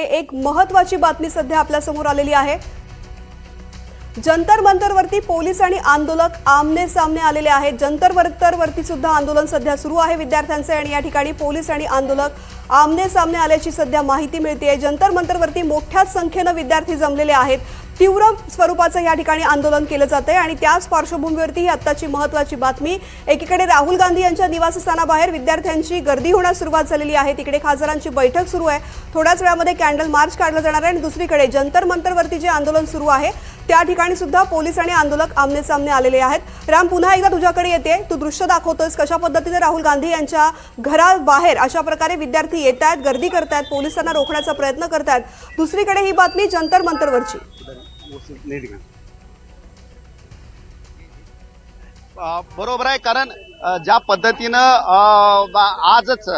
एक महत्त्वाची बातमी सध्या आपल्या समोर आलेली आहे। जंतर मंतरवरती पोलीस आणि आंदोलक आमने सामने आलेले आहेत। जंतर मंतरवरती सुद्धा आंदोलन सध्या सुरू आहे विद्यार्थ्यांचे आणि या ठिकाणी पोलीस आणि आंदोलक आमने सामने आल्याची सध्या माहिती मिळते। जंतर मंतरवरती मोठ्या संख्येने विद्यार्थी जमलेले आहेत। तीव्र स्वरूपाचं या ठिकाणी आंदोलन केलं जातंय आणि त्याच पार्श्वभूमीवरती ही आत्ताची महत्त्वाची बातमी। एकीकडे राहुल गांधी यांच्या निवासस्थानाबाहेर विद्यार्थ्यांची गर्दी होण्यास सुरुवात झालेली आहे। तिकडे खासदारांची बैठक सुरू आहे। थोड्याच वेळामध्ये कॅन्डल मार्च काढला जाणार आहे आणि दुसरीकडे जंतर मंतरवरती जे आंदोलन सुरू आहे त्या ठिकाणी सुद्धा पोलीस आणि आंदोलक आमने सामने आलेले आहेत। राम, पुन्हा एकदा तुझ्याकडे येते। तू दृश्य दाखवतोस कशा पद्धतीने राहुल गांधी यांच्या घराबाहेर अशा प्रकारे विद्यार्थी येत आहेत, गर्दी करतायत, पोलिसांना रोखण्याचा प्रयत्न करतायत। दुसरीकडे ही बातमी जंतर मंतरवरची। बरोबर आहे, कारण ज्या पद्धतीनं आजच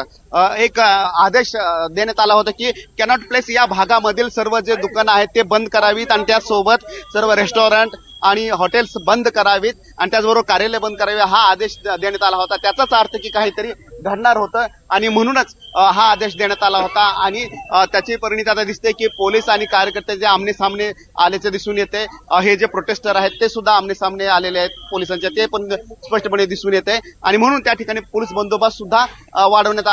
एक आदेश देण्यात आला होता की कॅनॉट प्लेस या भागामधील सर्व जे दुकानं आहेत ते बंद करावीत आणि त्यासोबत सर्व रेस्टॉरंट आणि हॉटेल्स बंद करावीत आणि त्याचबरोबर कार्यालय बंद करावे, हा आदेश देण्यात आला होता। त्याचाच अर्थ की काहीतरी घडणार होतं आणि म्हणूनच हा आदेश देण्यात आला होता आणि त्याची परिणिती आता दिसते की पोलीस आणि कार्यकर्ते जे आमने सामने आल्याचे दिसून येते। हे जे प्रोटेस्टर आहेत ते सुद्धा आमने सामने आलेले आहेत पोलिसांच्या, ते पण स्पष्टपणे दिसून येते आणि म्हणून त्या ठिकाणी पोलीस बंदोबस्त सुद्धा वाढवण्यात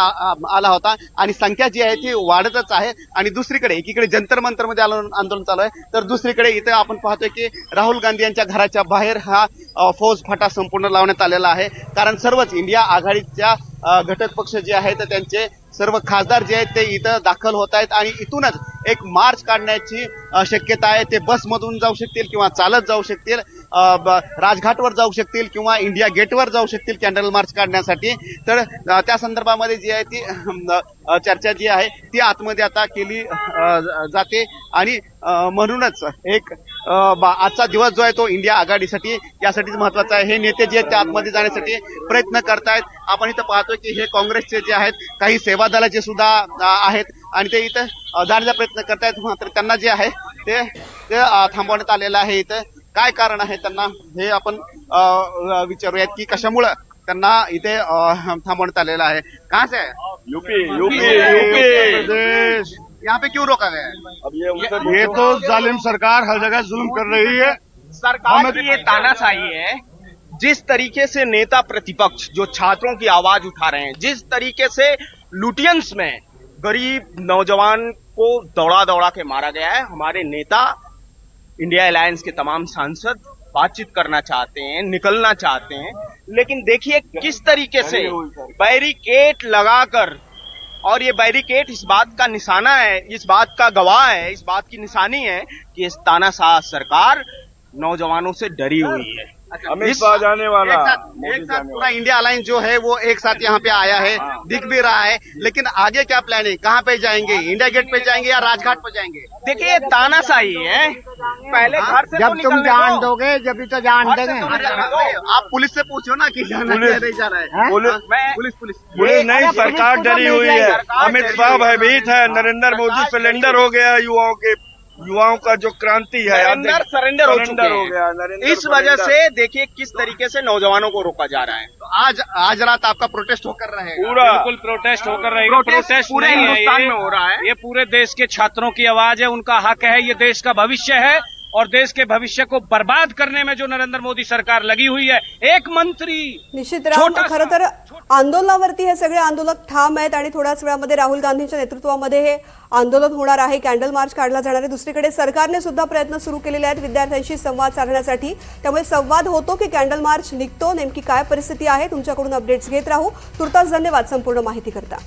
आला होता आणि संख्या जी आहे ती वाढतच आहे। आणि दुसरीकडे एकीकडे जंतर मंतरमध्ये आंदोलन चालू आहे, तर दुसरीकडे इथे आपण पाहतोय की राहुल गांधी यांच्या घराच्या बाहेर हा फौज फाटा संपूर्ण लावण्यात आलेला आहे। कारण सर्वच इंडिया आघाडीच्या घटक पक्ष जे आहेत त्यांचे सर्व खासदार जे आहेत ते इथं दाखल होत आहेत आणि इथूनच एक मार्च काढण्याची शक्यता आहे। ते बसमधून जाऊ शकतील किंवा चालत जाऊ शकतील, राजघाटवर जाऊ शकतील किंवा इंडिया गेटवर जाऊ शकतील कॅन्डल मार्च काढण्यासाठी। तर त्या संदर्भामध्ये जी आहे ती चर्चा जी आहे ती आतमध्ये आता केली जाते आणि म्हणूनच एक आजचा दिवस जो आहे तो इंडिया आघाडीसाठी यासाठीच महत्वाचा आहे। हे नेते जे आहेत ते आतमध्ये जाण्यासाठी प्रयत्न करतायत। आपण इथं पाहतोय की हे काँग्रेसचे जे आहेत काही सेवा दलाचे सुद्धा आहेत आणि ते इथं जाण्याचा प्रयत्न करतायत, मात्र त्यांना जे आहे ते थांबवण्यात आलेलं आहे। इथं काय कारण आहे त्यांना हे आपण विचारूयात की कशामुळं त्यांना इथे थांबवण्यात आलेलं आहे। कहाँ से है? यूपी प्रदेश। यहाँ पे क्यों रोका गया है? ये तो जालिम सरकार हर जगह जुल्म कर रही है। सरकार की ये तानाशाही है। जिस तरीके से नेता प्रतिपक्ष जो छात्रों की आवाज उठा रहे हैं, जिस तरीके से लुटियंस में गरीब नौजवान को दौड़ा दौड़ा के मारा गया है, हमारे नेता इंडिया अलायंस के तमाम सांसद बातचीत करना चाहते हैं, निकलना चाहते हैं, लेकिन देखिए किस तरीके से बैरिकेड लगाकर, और ये बैरिकेड इस बात का निशाना है, इस बात का गवाह है, इस बात की निशानी है कि इस तानाशाह सरकार नौजवानों से डरी हुई है। अमित शाह जाने वाला, एक साथ पूरा इंडिया अलायंस जो है वो एक साथ यहाँ पे आया है, दिख भी रहा है, लेकिन आगे क्या प्लानिंग, कहाँ पे जाएंगे? इंडिया गेट पे जाएंगे या राजघाट पे जाएंगे? देखिए ये तानाशाही है। पहले घर से जब तुम जान दोगे जब तो जान देंगे। आप पुलिस से पूछो ना कि जाना नहीं जा रहा है। पुलिस नहीं, सरकार डरी हुई है। अमित शाह भयभीत है, नरेंद्र मोदी सिलेंडर हो गया, युवाओं का जो क्रांति है सरेंडर हो गया। इस वजह से देखिए किस तरीके से नौजवानों को रोका जा रहा है। तो आज रात आपका प्रोटेस्ट होकर रहेगा? पूरा बिल्कुल प्रोटेस्ट होकर रहेगा। प्रोटेस्ट पूरे नहीं है, हिंदुस्तान में हो रहा है। ये पूरे देश के छात्रों की आवाज है, उनका हक है, ये देश का भविष्य है और देश के भविष्य को बर्बाद करने में जो नरेंद्र मोदी सरकार लगी हुई है, एक मंत्री निश्चित राम, खरं तर आंदोलनावरती हे सगळे आंदोलक ठाम आहेत आणि थोड्याच वेळामध्ये राहुल गांधींच्या नेतृत्वामध्ये हे आंदोलन होणार आहे, कॅन्डल मार्च काढला जाणार आहे। दुसरीकडे सरकारने सुद्धा प्रयत्न सुरू केलेले आहेत विद्यार्थ्यांशी संवाद साधण्यासाठी, त्यामुळे संवाद होतो की कॅन्डल मार्च निघतो, नेमकी काय परिस्थिती आहे तुमच्याकडून अपडेट्स घेत राहू। तुर्तास धन्यवाद संपूर्ण माहिती करता।